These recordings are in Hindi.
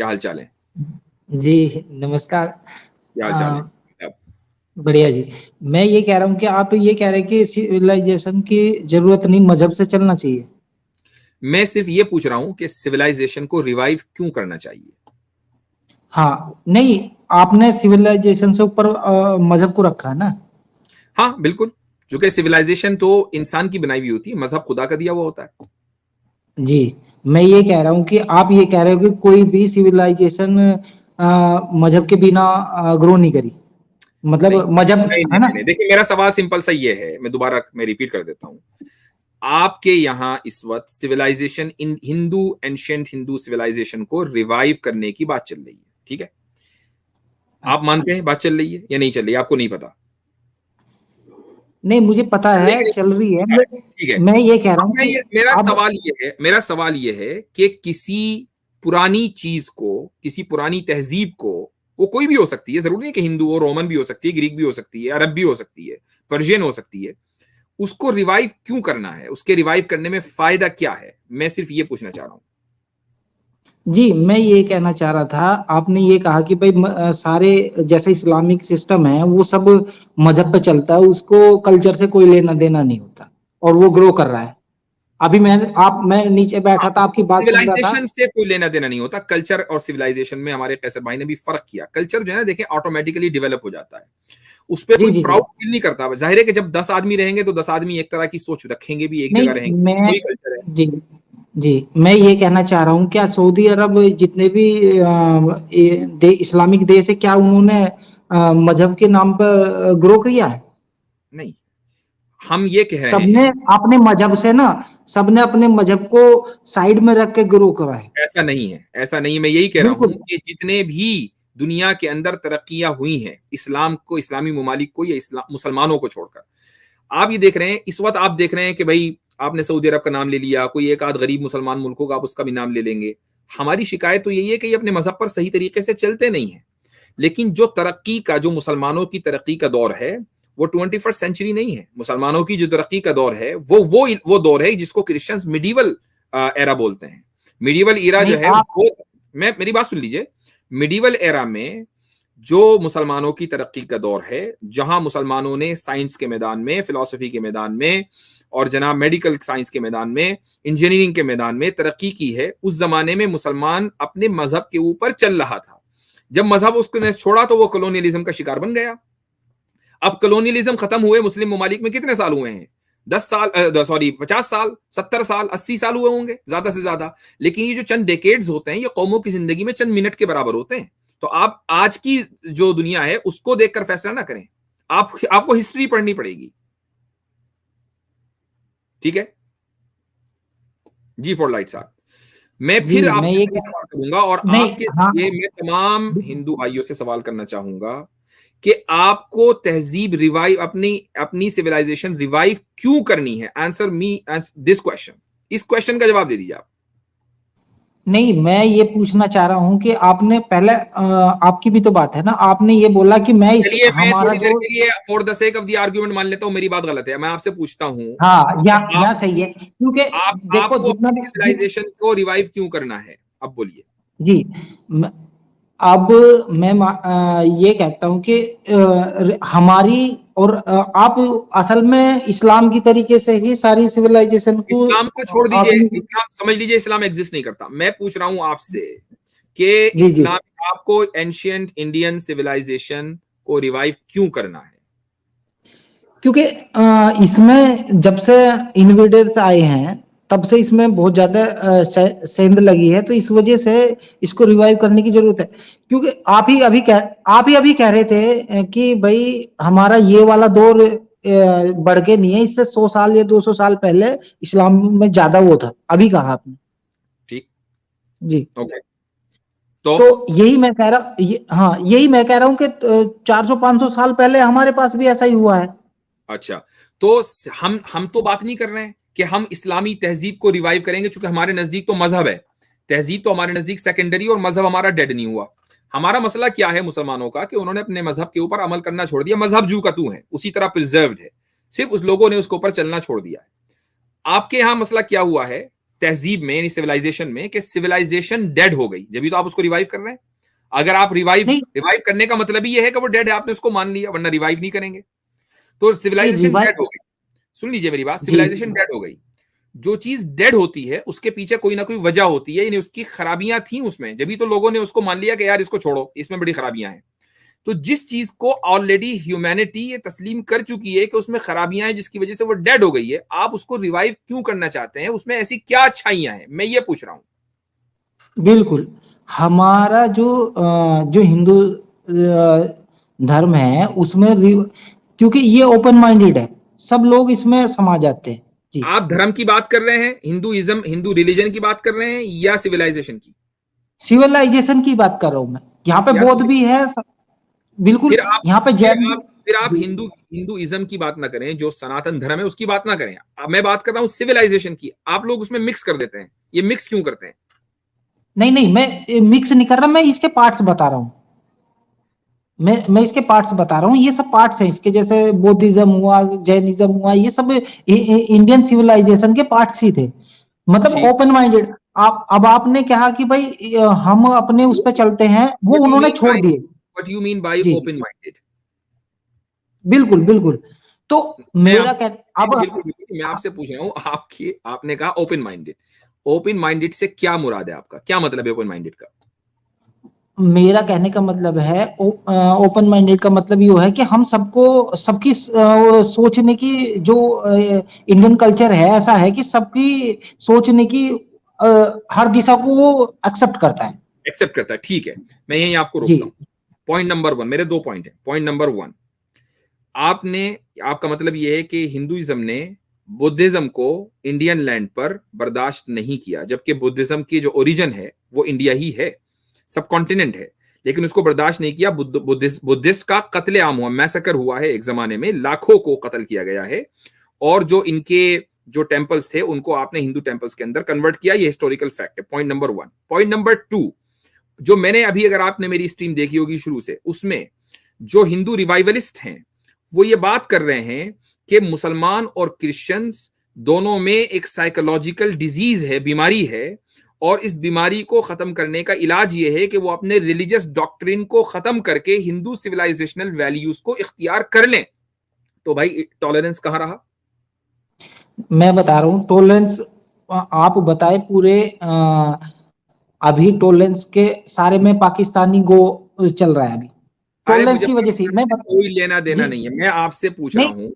क्या हाल चाल है? जी, नमस्कार। क्या हाल चाल है? अ, बढ़िया जी। मैं ये कह रहा हूँ कि आप ये कह रहे हैं कि सिविलाइज़ेशन की ज़रूरत नहीं, मज़हब से चलना चाहिए। मैं सिर्फ ये पूछ रहा हूं कि सिविलाइजेशन को रिवाइव क्यों करना चाहिए। हाँ, नहीं, आपने सिविलाइज़ेशन से ऊपर मज़हब को रखा है ना? हाँ बिल्कुल, चूंकि सिविलाइजेशन तो इंसान की बनाई हुई होती है, मजहब खुदा का दिया हुआ होता है। जी, मैं ये कह रहा हूँ कि आप ये कह रहे हो कि कोई भी सिविलाइज़ेशन मज़हब के बिना ग्रो नहीं करी। नहीं मतलब मज़हब नहीं है नहीं ना? नहीं, देखिए मेरा सवाल सिंपल सा ये है, मैं दोबारा मैं रिपीट कर देता हूं। आपके यहाँ इस वक्त सिविलाइजेशन इन हिंदू एंशियंट हिंदू सिविलाइजेशन को रिवाइव करने की बात चल रही है, ठीक है? आप मानते हैं बात चल रही है या नहीं चल रही है? आपको नहीं पता? नहीं, मुझे पता चल रही है, है कि चल रही है। नहीं? ठीक है। मैं ये कह रहा अब हूँ कि अब मेरा सवाल ये है कि किसी पुरानी चीज को, किसी पुरानी तहजीब को, वो कोई भी हो सकती है, जरूरी नहीं कि हिंदू हो, रोमन भी हो सकती है, ग्रीक भी हो सकती है, अरब भी हो सकती है, पर्शियन हो सकती है, उसको रिवाइव क्यों करना है? उसके रिवाइव करने में फायदा क्या है? मैं सिर्फ ये पूछना चाह रहा हूं। जी, मैं ये कहना चाह रहा था, आपने ये कहा कि भई सारे जैसे इस्लामिक सिस्टम है, वो सब मज़हब पे चलता है, उसको कल्चर से कोई लेना-देना नहीं होता और वो ग्रो कर रहा है। अभी मैं नीचे हाँ, बैठा था, आपकी उसको बात सुन रहा था। सिविलाइजेशन से कोई लेना देना नहीं होता। कल्चर और सिविलाइजेशन में हमारे कैसर भाई ने भी फर्क किया। कल्चर जो है ना, देखिए ऑटोमेटिकली डेवलप हो जाता है, उस पर जी, कोई जी, जी। प्राउड फील नहीं करता। जाहिर है कि जब 10 आदमी रहेंगे तो 10 आदमी एक तरह की सोच रखेंगे भी, एक नहीं, जगह रहेंगे, मैं वही कल्चर है। जी, जी, मैं ये कहना चाह रहा हूँ, क्या सऊदी अरब जितने भी इस्लामिक देश है, क्या उन्होंने मज़हब के नाम पर ग्रो किया है? नहीं, हम ये कह रहे सबने हैं, अपने मज़हब से ना सबने अपने मज़हब को साइड में रख के ग्रो करा है। ऐसा नहीं है, ऐसा नहीं है। मैं यही कह रहा हूं बिल्कुल। कि जितने भी दुनिया के अंदर तरक्कियां हुई हैं, इस्लाम को, इस्लामी ममालिक को या इस्लाम मुसलमानों को छोड़कर, आप ये देख रहे हैं, इस वक्त आप देख रहे हैं कि भाई आपने सऊदी अरब का नाम ले लिया, कोई एक आध गरीब मुसलमान मुल्क होगा, आप उसका भी नाम ले लेंगे। हमारी शिकायत तो यही है कि ये अपने मजहब पर सही तरीके से चलते नहीं है। लेकिन जो तरक्की का, जो मुसलमानों की तरक्की का दौर है, वो 21st सेंचुरी नहीं है। मुसलमानों की जो तरक्की का दौर है, वो दौर है जिसको क्रिश्चियंस मिडीवल एरा बोलते हैं। मिडीवल एरा जो नहीं है आप वो, मैं मेरी बात सुन लीजिए। मिडीवल एरा में जो मुसलमानों की तरक्की का दौर है, जहां मुसलमानों ने साइंस के मैदान में, फिलॉसफी के मैदान में, और जनाब मेडिकल साइंस के मैदान में, इंजीनियरिंग के मैदान में तरक्की की है, उस जमाने में मुसलमान अपने मजहब के ऊपर चल रहा था। जब मजहब उसको छोड़ा तो वो कॉलोनियलिज्म का शिकार बन गया। अब कॉलोनियलिज्म खत्म हुए मुस्लिम ममालिक में कितने साल हुए हैं? 10 साल, सॉरी 50 साल, 70 साल, 80 साल हुए होंगे ज्यादा से ज्यादा। लेकिन ये जो चंद डेकेड्स होते हैं, ये कौमों की जिंदगी में चंद मिनट के बराबर होते हैं। तो आप आज की जो दुनिया है उसको देखकर फैसला ना करें, आपको हिस्ट्री पढ़नी पड़ेगी। ठीक है जी, फॉर लाइट साहब। मैं फिर जी, मैं आपसे ये वही कह सवाल करूंगा, और नहीं, आपके हाँ, जरिए मैं तमाम हिंदू भाइयों से सवाल करना चाहूंगा कि आपको तहजीब रिवाइव, अपनी अपनी सिविलाइजेशन रिवाइव क्यों करनी है? Answer me this question. इस क्वेश्चन का जवाब दे दीजिए आप। नहीं, मैं ये पूछना चाह रहा हूँ कि आपने पहले आपकी भी तो बात है ना, आपने ये बोला कि मैं इस चलिए मैं हमारा थोड़ी देर जो के लिए for the sake of the argument मान लेता हूं मेरी बात गलत है। मैं आपसे पूछता हूं हाँ, कि यहाँ सही है, क्योंकि देखो आपको जितना अपनी भी जिस सिविलाइजेशन को रिवाइव क्यों करना है? अब बोलिए। जी, म अब ये कहता हूँ कि हमारी और आप असल में इस्लाम की तरीके से ही सारी सिविलाइजेशन को इस्लाम को छोड़ दीजिए, आगे इस्लाम समझ लीजिए इस्लाम एग्जिस्ट नहीं करता। मैं पूछ रहा हूं आपसे कि जी, जी। इस्लाम, आपको एंशियंट इंडियन सिविलाइजेशन को रिवाइव क्यों करना है? क्योंकि इसमें जब से इन्वेडर्स आए हैं, तब से इसमें बहुत ज़्यादा सेंध लगी है, तो इस वजह से इसको रिवाइव करने की ज़रूरत है। क्योंकि आप ही अभी कह रहे थे कि भई हमारा ये वाला दौर बढ़ के नहीं है, इससे 100 साल या 200 साल पहले इस्लाम में ज़्यादा वो था, अभी कहा आपने। ठीक, जी। ओके। तो तो यही मैं कह रहा हाँ, यही मैं कह रहा हूँ कि 400-500 साल पहले हमारे पास भी ऐसा ही हुआ है। अच्छा, तो हम तो बात नहीं कर रहे हैं कि हम इस्लामी तहजीब को रिवाइव करेंगे, क्योंकि हमारे नजदीक तो मजहब है। तहजीब तो हमारे नजदीक सेकेंडरी, और मजहब हमारा डेड नहीं हुआ। हमारा मसला क्या है मुसलमानों का, कि उन्होंने अपने मजहब के ऊपर अमल करना छोड़ दिया। मजहब जू का तू है, उसी तरह प्रिजर्व्ड है, सिर्फ उस लोगों ने उसके ऊपर चलना छोड़ दिया है। आपके यहां मसला क्या हुआ है? तहजीब में, यानी सिविलाइजेशन में, कि सिविलाइजेशन डेड हो गई, जब भी तो आप उसको रिवाइव कर रहे हैं। अगर आप रिवाइव करने का मतलब ही ये है कि वो डेड है, आपने उसको मान लिया, वरना रिवाइव नहीं करेंगे। तो सिविलाइजेशन डेड हो गई, सुन लीजिए मेरी बात, सिविलाइजेशन डेड हो गई। जो चीज डेड होती है उसके पीछे कोई ना कोई वजह होती है, यानी उसकी खराबियां थी उसमें, जब भी तो लोगों ने उसको मान लिया कि यार इसको छोड़ो, इसमें बड़ी खराबियां हैं। तो जिस चीज को ऑलरेडी ह्यूमैनिटी ये तस्लीम कर चुकी है कि उसमें खराबियां हैं, जिसकी वजह से वो डेड हो गई है, आप उसको रिवाइव क्यों करना चाहते हैं? उसमें ऐसी क्या अच्छाइयां हैं, मैं ये पूछ रहा हूं। बिल्कुल, हमारा जो हिंदू धर्म है उसमें क्योंकि ये ओपन माइंडेड है, सब लोग इसमें समा जाते हैं। जी, आप धर्म की बात कर रहे हैं, हिंदुइज्म, हिंदू रिलीजन की बात कर रहे हैं, या सिविलाइजेशन की? सिविलाइजेशन की बात कर रहा हूं मैं। यहाँ पे बौद्ध भी है, बिल्कुल। यहाँ पे जैन, फिर आप हिंदुइज्म की बात ना करें, जो सनातन धर्म है उसकी बात ना करें। मैं बात कर रहा हूं सिविलाइजेशन की। आप लोग उसमें मिक्स कर देते हैं, ये मिक्स क्यों करते हैं? नहीं, मैं मिक्स नहीं कर रहा, मैं इसके पार्ट्स बता रहा हूँ। मैं इसके पार्ट्स बता रहा हूँ, ये सब पार्ट्स हैं इसके, जैसे बौद्धिज्म हुआ, जैनिज्म हुआ, ये सब इंडियन सिविलाइजेशन के पार्ट्स ही थे, मतलब ओपन माइंडेड। अब आपने कहा कि भाई हम अपने उस पर चलते हैं, वो उन्होंने छोड़ दिए। What you mean by open minded? बिल्कुल बिल्कुल। तो मेरा अब बिल्कुल मैं आपसे पूछ रहा हूँ, आपने कहा ओपन माइंडेड। ओपन माइंडेड से क्या मुराद है आपका? क्या मतलब है ओपन माइंडेड का? मेरा कहने का मतलब है, ओपन माइंडेड का मतलब ये है कि हम सबको, सबकी सोचने की, जो इंडियन कल्चर है ऐसा है कि सबकी सोचने की हर दिशा को वो एक्सेप्ट करता है। ठीक है, मैं यहीं आपको रोकता हूँ। पॉइंट नंबर 1, मेरे 2 पॉइंट है। पॉइंट नंबर 1, आपका मतलब यह है कि हिंदुइज्म ने बुद्धिज्म को इंडियन लैंड पर बर्दाश्त नहीं किया, जबकि बुद्धिज्म की जो ओरिजिन है वो इंडिया ही है, सब कॉन्टिनेंट है, लेकिन उसको बर्दाश्त नहीं किया। बुद्धिस्ट का कत्ले आम हुआ, मैसेकर हुआ है एक जमाने में, लाखों को कत्ल किया गया है। और जो इनके जो टेम्पल्स थे उनको आपने हिंदू टेम्पल्स के अंदर कन्वर्ट किया, ये हिस्टोरिकल फैक्ट है। Point number 1। पॉइंट नंबर 2, जो मैंने अभी, अगर आपने मेरी स्ट्रीम देखी होगी शुरू से, उसमें जो हिंदू रिवाइवलिस्ट हैं वो ये बात कर रहे हैं कि मुसलमान और क्रिश्चियंस दोनों में एक साइकोलॉजिकल डिजीज है, बीमारी है, और इस बीमारी को खत्म करने का इलाज ये है कि वो अपने रिलीजियस डॉक्ट्रिन को खत्म करके हिंदू सिविलाइजेशनल वैल्यूज को इख्तियार कर लें। तो भाई टॉलरेंस कहां रहा? मैं बता रहा हूं, टॉलरेंस आप बताए पूरे, अभी टॉलरेंस के सारे में पाकिस्तानी गो चल रहा है अभी, टॉलरेंस की वजह से। कोई लेना देना नहीं है, मैं आपसे पूछ रहा हूं,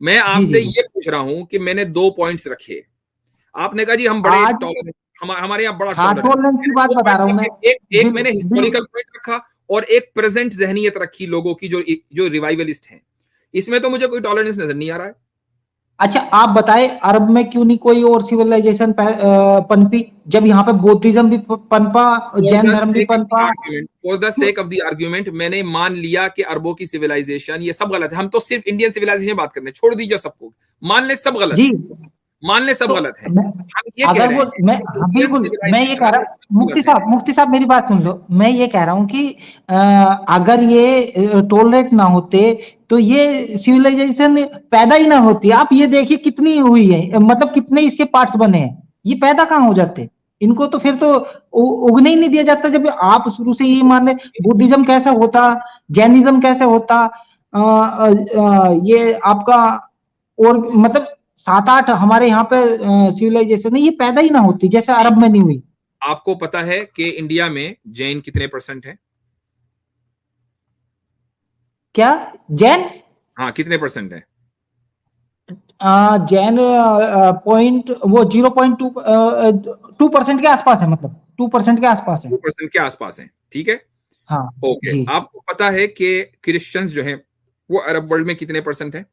मैं आपसे ये पूछ रहा हूं कि मैंने 2 पॉइंट्स रखे, आपने कहा जी हम बड़े टॉलरेंस, हमारे यहाँ बड़ा टॉलरेंस की बात बता रहा हूं मैं। एक मैंने हिस्टोरिकल पॉइंट रखा और एक प्रेजेंट जहनीत रखी लोगों की, जो रिवाइवलिस्ट हैं। इसमें तो मुझे कोई टॉलरेंस नजर नहीं आ रहा है। अच्छा, आप बताए अरब में क्यों नहीं कोई और सिविलाइजेशन पनपी, जब यहाँ पे बौद्धिज्म भी पनपा, जैन धर्म भी पनपा। For the sake of the argument मैंने मान लिया कि अरबों की सिविलाइजेशन ये सब गलत है, हम तो सिर्फ इंडियन सिविलाइजेशन बात करने, छोड़ दीजिए सबको, मान ले सब गलत है, मान ले सब गलत है। हम ये कह रहे हैं, बिल्कुल, मैं ये कह रहा हूँ, मुफ्ती साहब मेरी बात सुन लो। मैं ये कह रहा हूँ कि अगर ये टॉलरेट ना होते तो ये सिविलाइजेशन पैदा ही ना होती। आप ये देखिए कितनी हुई है, मतलब कितने इसके पार्ट्स बने हैं, ये पैदा कहाँ हो जाते? इनको तो फिर तो उगने ही नहीं दिया जाता। जब आप शुरू से ये मान रहे, बुद्धिज्म कैसे होता, जैनिज्म कैसे होता, ये आपका, और मतलब 7-8 हमारे यहाँ पे सिविलाइजेशन है, ये पैदा ही ना होती, जैसे अरब में नहीं हुई। आपको पता है कि इंडिया में जैन कितने % है? क्या जैन? हाँ, कितने % है? जैन पॉइंट वो 0.2% के आसपास है, मतलब 2% के आसपास है। 2% के आसपास है, ठीक है। हाँ, ओके, आपको पता है कि क्रिश्चियंस जो हैं वो अरब वर्ल्ड में कितने % है?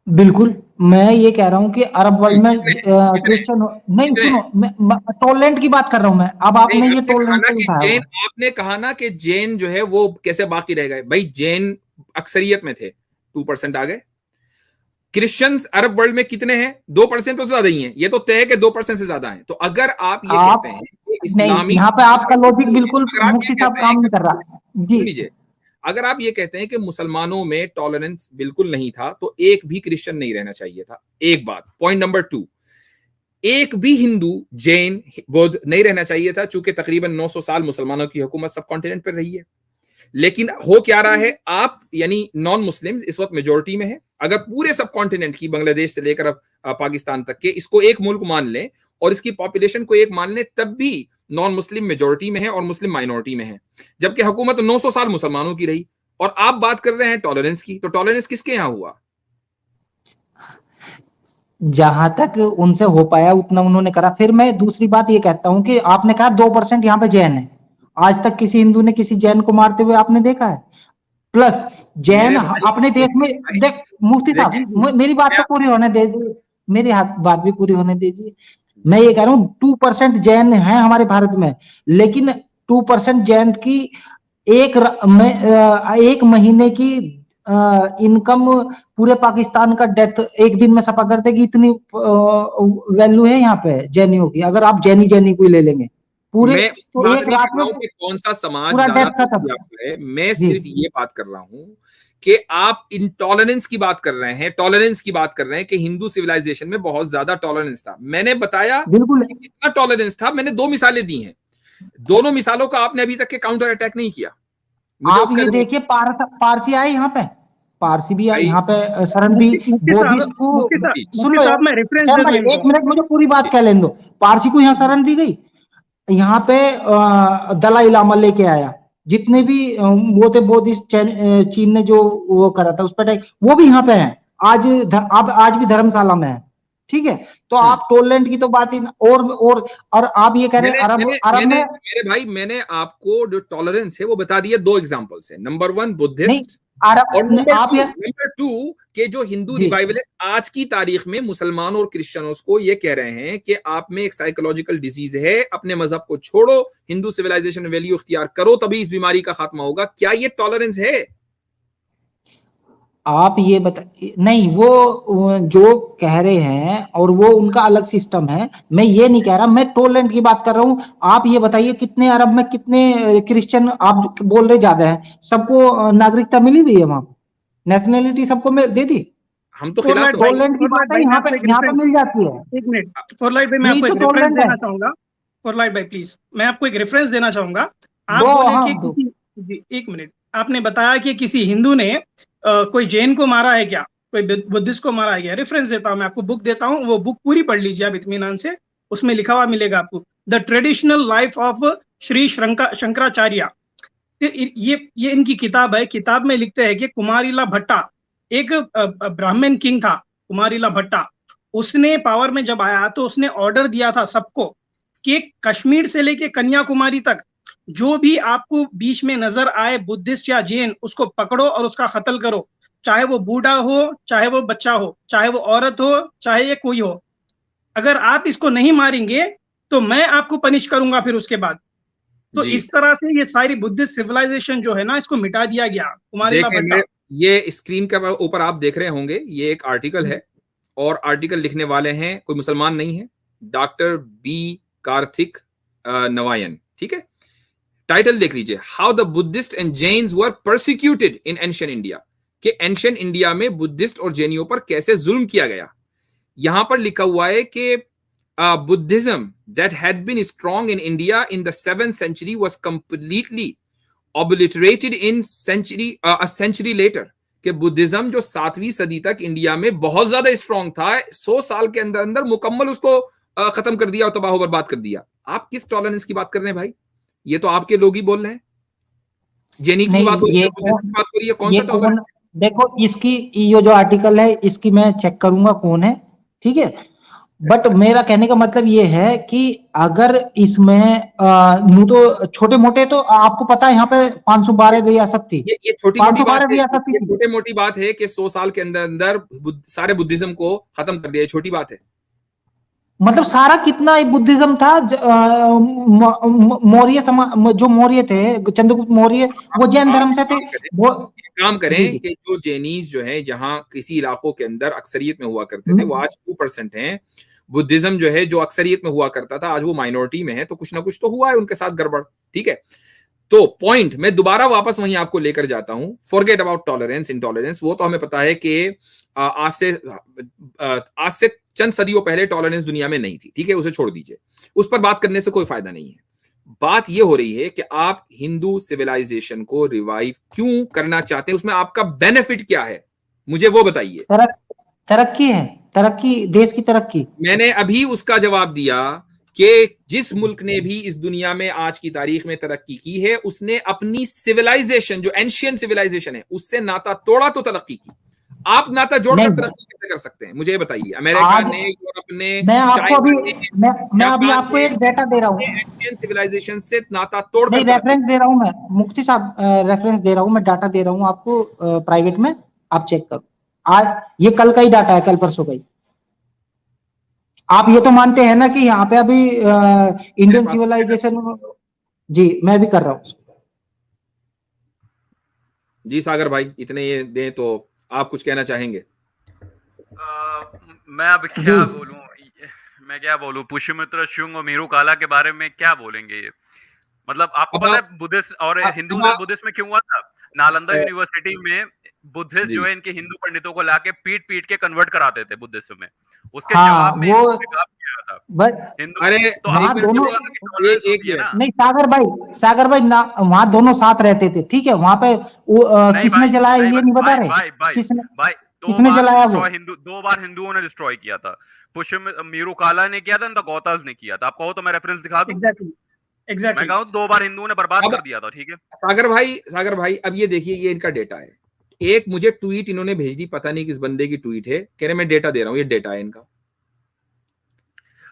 बिल्कुल, मैं ये कह रहा हूँ कि अरब वर्ल्ड में क्रिश्चियन नहीं, सुनो, मैं टॉलरेंट की बात कर रहा हूँ मैं। अब आपने ये टॉलरेंट से उठाया, आपने कहा ना कि जैन जो है वो कैसे बाकी रह गए। भाई जैन अक्सरियत में थे, 2% आ गए। क्रिश्चियंस अरब वर्ल्ड में कितने हैं? 2% तो ज्यादा ही हैं, ये तो तय है कि 2% से ज्यादा हैं। तो अगर आप ये कहते हैं कि इस्लामी, यहाँ पे आपका लॉजिक बिल्कुल मुफ्ती साहब काम नहीं कर रहा। जी, लीजिए, अगर आप ये कहते हैं कि मुसलमानों में टॉलरेंस बिल्कुल नहीं था, तो एक भी क्रिश्चियन नहीं रहना चाहिए था। एक बात। पॉइंट नंबर 2, एक भी हिंदू, जैन, बौद्ध नहीं रहना चाहिए था, चूंकि तकरीबन 900 साल मुसलमानों की हुकूमत सब कॉन्टिनेंट पर रही है। लेकिन हो क्या रहा है, आप यानी नॉन मुस्लिम्स इस वक्त मेजोरिटी में है। अगर पूरे सब कॉन्टिनेंट की, बांग्लादेश से लेकर अब पाकिस्तान तक के, इसको एक मुल्क मान लें और इसकी पॉपुलेशन को एक मान लें, तब भी नॉन मुस्लिम मेजोरिटी में है और मुस्लिम माइनॉरिटी में है, जबकि हुकूमत 900 साल मुसलमानों की रही। और आप बात कर रहे हैं टॉलरेंस की, तो टॉलरेंस किसके यहां हुआ? जहां तक उनसे हो पाया उतना उन्होंने करा। फिर मैं दूसरी बात ये कहता हूं कि आपने कहा 2% यहाँ पे जैन है, आज तक किसी हिंदू ने किसी जैन को मारते हुए आपने देखा है? प्लस जैन अपने देश में, देख मुफ्ती साहब मेरी बात तो पूरी होने दीजिए, मेरी बात भी पूरी होने दीजिए। मैं ये कह रहा हूँ 2% जैन है हमारे भारत में, लेकिन 2% जैन की एक महीने की इनकम पूरे पाकिस्तान का डेथ एक दिन में सफा कर देगी, इतनी वैल्यू है यहाँ पे जैनियों की। अगर आप जैनी को ले लेंगे, पूरे एक रात में कौन सा समाज पूरा डेथ खत्म है। मैं सिर्फ ये बात कर रहा हूँ कि आप इंटॉलरेंस की बात कर रहे हैं, टॉलरेंस की बात कर रहे हैं कि हिंदू सिविलाइजेशन में बहुत ज्यादा टॉलरेंस था। मैंने बताया बिल्कुल कितना टॉलरेंस था, मैंने 2 मिसालें दी हैं। दोनों मिसालों का आपने अभी तक के काउंटर अटैक नहीं किया। आप ये देखिए पारसी आए यहाँ पे, पारसी भी आए यहाँ पे, शरण भी बोधिस्ट को। सुन लो एक मिनट, मुझे पूरी बात कह लेने दो। पारसी को यहाँ शरण दी गई, यहाँ पे दलाई लामा लेके आया, जितने भी वो थे बोधिस्ट, चीन ने जो वो करा था उस पर वो भी यहाँ पे है आज भी धर्मशाला में है। ठीक है, तो आप टोलरेंट की तो बात ही और आप ये कह रहे हैं अरब में। मेरे भाई, मैंने आपको जो टॉलरेंस है वो बता दिया 2 एग्जांपल से। नंबर 1 बुद्धिस्ट, और नंबर 2 के जो हिंदू रिवाइवलिस्ट आज की तारीख में मुसलमान और क्रिश्चियनों को ये कह रहे हैं कि आप में एक साइकोलॉजिकल डिजीज है, अपने मजहब को छोड़ो, हिंदू सिविलाइजेशन वैल्यू इख्तियार करो, तभी इस बीमारी का खात्मा होगा। क्या ये टॉलरेंस है? आप ये बता, नहीं, वो जो कह रहे हैं और वो उनका अलग सिस्टम है, मैं ये नहीं कह रहा, मैं टोलरेंट की बात कर रहा हूं। आप ये बताइए कितने अरब में कितने क्रिश्चियन आप बोल रहे ज्यादा है, सबको नागरिकता मिली हुई है वहां, नेशनैलिटी सबको दे दी। हम तो खिलाफ टोलरेंट की बात है, यहाँ पे मिल जाती है। एक मिनट फॉरलाइट भाई, मैं आपको एक रेफरेंस देना चाहूंगा। फॉरलाइट भाई प्लीज, मैं आपको एक रेफरेंस देना चाहूंगा। आप बोले कि एक मिनट, आपने बताया कि किसी हिंदू ने कोई जैन को मारा है क्या, कोई बुद्धिस्ट को मारा है क्या। रेफरेंस देता हूं, मैं आपको बुक देता हूं, वो बुक पूरी पढ़ लीजिए आप इत्मीनान से। उसमें लिखा हुआ मिलेगा आपको, the traditional life of Shri Shankaracharya. ये इनकी किताब है। किताब में लिखते हैं कि कुमारिला भट्टा एक ब्राह्मण किंग था, कुमारिला भट्टा। उसने पावर में जब आया तो उसने ऑर्डर दिया था सबको कि कश्मीर से लेके कन्याकुमारी तक जो भी आपको बीच में नजर आए बुद्धिस्ट या जैन, उसको पकड़ो और उसका कत्ल करो, चाहे वो बूढ़ा हो, चाहे वो बच्चा हो, चाहे वो औरत हो, चाहे ये कोई हो। अगर आप इसको नहीं मारेंगे तो मैं आपको पनिश करूंगा फिर उसके बाद। तो इस तरह से ये सारी बुद्धिस्ट सिविलाइजेशन जो है ना, इसको मिटा दिया गया कुमारिला भट्टा। ये स्क्रीन के ऊपर आप देख रहे होंगे, ये एक आर्टिकल है और आर्टिकल लिखने वाले हैं कोई मुसलमान नहीं है, डॉक्टर बी कार्तिक नवायन। ठीक है, टाइटल देख लीजिए, how the Buddhist and Jains were persecuted in ancient India, कि एंशिएंट इंडिया में बुद्धिस्ट और जैनियों पर कैसे जुल्म किया गया। यहां पर लिखा हुआ है कि Buddhism that had been strong in India in the 7th century was completely obliterated in a century later, कि बुद्धिज्म जो 7वीं सदी तक इंडिया में बहुत ज्यादा स्ट्रॉन्ग था, 100 साल के अंदर अंदर मुकम्मल उसको खत्म कर दिया और तबाह बर्बाद कर दिया। आप किस टॉलरेंस की बात कर रहे हैं भाई? ये तो आपके लोग ही बोल रहे हैं। जेनी की बात हो रही है, बात हो रही है, कौन सा टॉलरेंस? देखो इसकी ये जो आर्टिकल है इसकी मैं चेक करूंगा कौन है, ठीक है। बट मेरा कहने का मतलब ये है कि अगर इसमें तो छोटे मोटे तो आपको पता है यहाँ पे 512 रियासत थी। ये छोटी मोटी बात है कि 100 साल के अंदर अंदर सारे बुद्धिज्म को खत्म कर दिया, छोटी बात है। मतलब सारा कितना बुद्धिज्म था, मौर्य जो मौर्य थे, चंद्रगुप्त मौर्य, वो जैन धर्म से थे। वो काम करें कि जो जैनीज जो है जहां किसी इलाकों के अंदर अक्सरियत में हुआ करते थे, वो आज 2% हैं। बुद्धिज्म जो है जो अक्सरियत में हुआ करता था, आज वो माइनॉरिटी में है, तो कुछ ना कुछ तो हुआ है उनके साथ गड़बड़। ठीक है, तो पॉइंट मैं दोबारा वापस वहीं आपको लेकर जाता हूं, फॉरगेट अबाउट टॉलरेंस इंटॉलरेंस, वो तो हमें पता है कि आज से चंद सदियों पहले टॉलरेंस दुनिया में नहीं थी, ठीक है, उसे छोड़ दीजिए, उस पर बात करने से कोई फायदा नहीं है। बात यह हो रही है कि आप हिंदू सिविलाइजेशन को रिवाइव क्यों करना चाहते हैं, उसमें आपका बेनिफिट क्या है, मुझे वो बताइए। तरक्की है, तरक्की, देश की तरक्की। मैंने अभी उसका जवाब दिया कि जिस मुल्क ने भी इस दुनिया में आज की तारीख में तरक्की की है, उसने अपनी सिविलाइजेशन, जो एंशियंट सिविलाइजेशन है, उससे नाता तोड़ा तो तरक्की की। आप नाता जोड़कर तरक्की कैसे कर सकते हैं, मुझे बताइए। अमेरिका ने, यूरोप ने, मैं अभी आपको एक डेटा दे रहा हूँ, एंशियंट सिविलाइजेशन से नाता तोड़कर, नहीं रेफरेंस दे रहा हूँ मैं, मुफ्ती साहब रेफरेंस दे रहा हूँ मैं, डाटा दे रहा हूँ आपको प्राइवेट में, आप चेक करो। आज ये कल का ही डाटा है, कल परसों का ही। आप ये तो मानते हैं ना कि यहाँ पे अभी इंडियन सिविलाइजेशन, जी मैं भी कर रहा हूँ जी। सागर भाई इतने ये दें तो आप कुछ कहना चाहेंगे? मैं अब क्या बोलूं, पुष्यमित्र शुंग और मीरू काला के बारे में क्या बोलेंगे ये? मतलब आपको पता है बुद्धिस्ट और हिंदू से बुद्धिस्ट में क्यों हुआ था? नालंदा यूनिवर्सिटी में बुद्धिस्ट जो है इनके हिंदू पंडितों को लाके पीट के कन्वर्ट कराते थे बुद्धिज्म में। उसके जवाब में वो हिंदू, अरे तो वहाँ दोनों ना? नहीं सागर भाई ना, वहाँ दोनों साथ रहते थे, ठीक है। वहाँ पे किसने जलाया ये नहीं बता रहे, किसने जलाया वो? दो बार हिंदुओं ने डिस्ट्रॉय किया था। मीरू काला ने किया था, गौतास ने किया था। आप कहो तो मैं रेफरेंस दिखा दूं। एग्जैक्टली मैं कहूं 2 बार हिंदुओं ने बर्बाद कर दिया था, ठीक है। सागर भाई अब ये देखिए, ये इनका डेटा है। एक मुझे ट्वीट इन्होंने भेज दी, पता नहीं किस बंदे की ट्वीट है, कह रहे मैं डेटा दे रहा हूं, ये डेटा है इनका।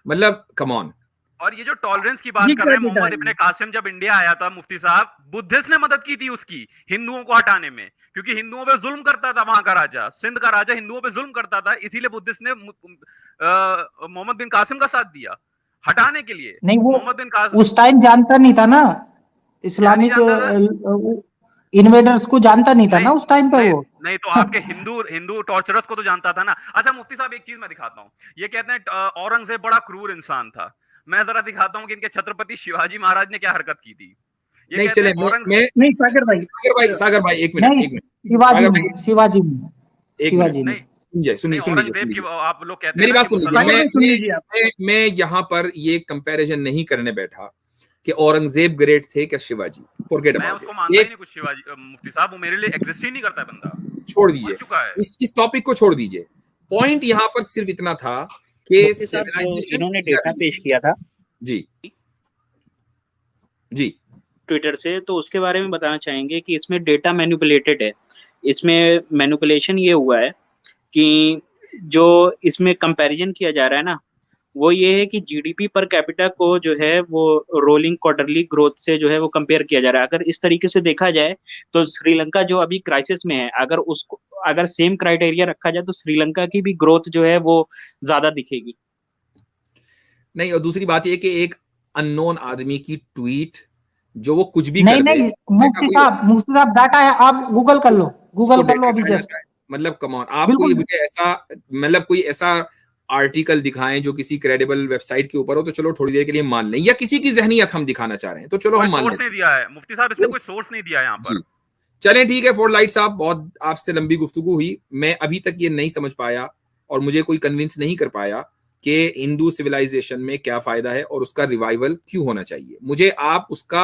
मतलब कम ऑन। और ये जो टॉलरेंस की बात कर रहे हैं, मोहम्मद इब्ने कासिम जब इंडिया आया था, मुफ्ती साहब, बुद्धिस्ट ने मदद की थी उसकी, हिंदुओं को हटाने में, क्योंकि हिंदुओं पे जुल्म करता था वहां का राजा, सिंध का राजा हिंदुओं पे जुल्म करता था, इसीलिए बुद्धिस्ट ने मोहम्मद बिन कासिम का साथ दिया हटाने के लिए। नहीं, वो मोहम्मद बिन कासिम उस टाइम जानता नहीं था ना, इस्लामिक इन्वेडर्स को जानता नहीं था ना उस टाइम पे। वो नहीं तो आपके हिंदू टॉर्चरर्स को तो जानता था ना। अच्छा मुफ्ती साहब, एक चीज मैं दिखाता हूँ। ये कहते हैं औरंगजेब बड़ा क्रूर इंसान था। मैं जरा दिखाता हूँ कि इनके छत्रपति शिवाजी महाराज ने क्या हरकत की थी। नहीं चले, नहीं सागर भाई एक मिनट, शिवाजी सुनिए, आप लोग कहते हैं, मेरी बात सुन लीजिए। मैं यहाँ पर ये कंपैरिजन नहीं करने बैठा कि औरंगजेब ग्रेट थे क्या शिवाजी, फॉरगेट अबाउट इट। मैं उसको मानता ही नहीं कुछ शिवाजी, मुफ्ती साहब, वो मेरे लिए एग्जिस्ट ही नहीं करता है बंदा। छोड़ दीजिए इस टॉपिक को, छोड़ दीजिए। पॉइंट यहाँ पर सिर्फ इतना था कि इन्होंने डेटा पेश किया था जी ट्विटर से, तो उसके बारे में बताना चाहेंगे कि इसमें डेटा मैनिपुलेटेड है। इसमें मैनिपुलेशन ये हुआ है कि जो इसमें कंपैरिजन किया जा रहा है ना, वो ये है कि जीडीपी पर कैपिटा को जो है वो रोलिंग क्वार्टरली ग्रोथ से जो है वो कंपेयर किया जा रहा है। अगर इस तरीके से देखा जाए तो श्रीलंका जो अभी क्राइसिस में है, अगर सेम क्राइटेरिया रखा जाए तो श्रीलंका की भी ग्रोथ जो है वो ज्यादा दिखेगी। नहीं, और दूसरी बात ये कि एक अननोन आदमी की ट्वीट जो वो कुछ भी नहीं मुफ्ती साहब डाटा है, आप गूगल कर लो अभी जस्ट। मतलब कम ऑन, आपको ये मुझे ऐसा, मतलब कोई ऐसा आर्टिकल दिखाएं जो किसी क्रेडिबल वेबसाइट के ऊपर हो तो चलो थोड़ी देर के लिए मान लें, या किसी की ज़हनियत हम दिखाना चाह रहे हैं तो चलो हम मान लें। नहीं दिया है मुफ्ती साहब, इसने कोई सोर्स नहीं दिया है यहाँ पर। चलें ठीक है। फॉर लाइट साहब, बहुत आपसे लंबी गुफ्तगू हुई। मैं अभी तक ये नहीं समझ पाया और मुझे कोई कन्विंस नहीं कर पाया कि हिंदू सिविलाइजेशन में क्या फायदा है और उसका रिवाइवल क्यों होना चाहिए। मुझे आप उसका,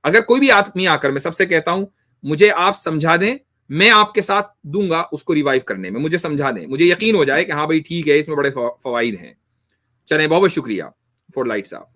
अगर कोई भी आदमी आकर, मैं सबसे कहता हूं, मुझे आप समझा दें, मैं आपके साथ दूंगा उसको रिवाइव करने में। मुझे समझा दें, मुझे यकीन हो जाए कि हाँ भाई ठीक है, इसमें बड़े फवाइद हैं। चलें, बहुत बहुत शुक्रिया फॉर लाइट साहब।